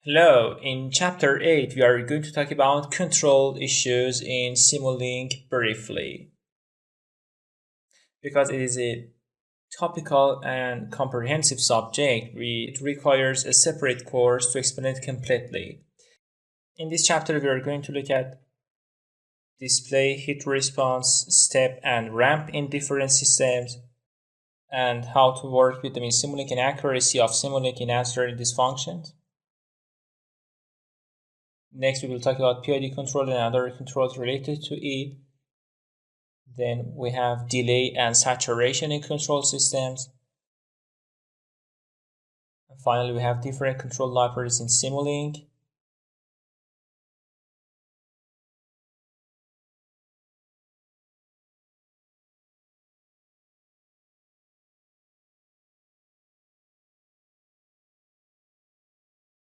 Hello, in chapter 8 we are going to talk about control issues in Simulink briefly because it is a topical and comprehensive subject. It requires a separate course to explain it completely. In this chapter we are going to look at display, hit response, step and ramp in different systems and how to work with them in Simulink and accuracy of Simulink in answering these functions. Next, we will talk about PID control and other controls related to it. Then we have delay and saturation in control systems. And finally, we have different control libraries in Simulink.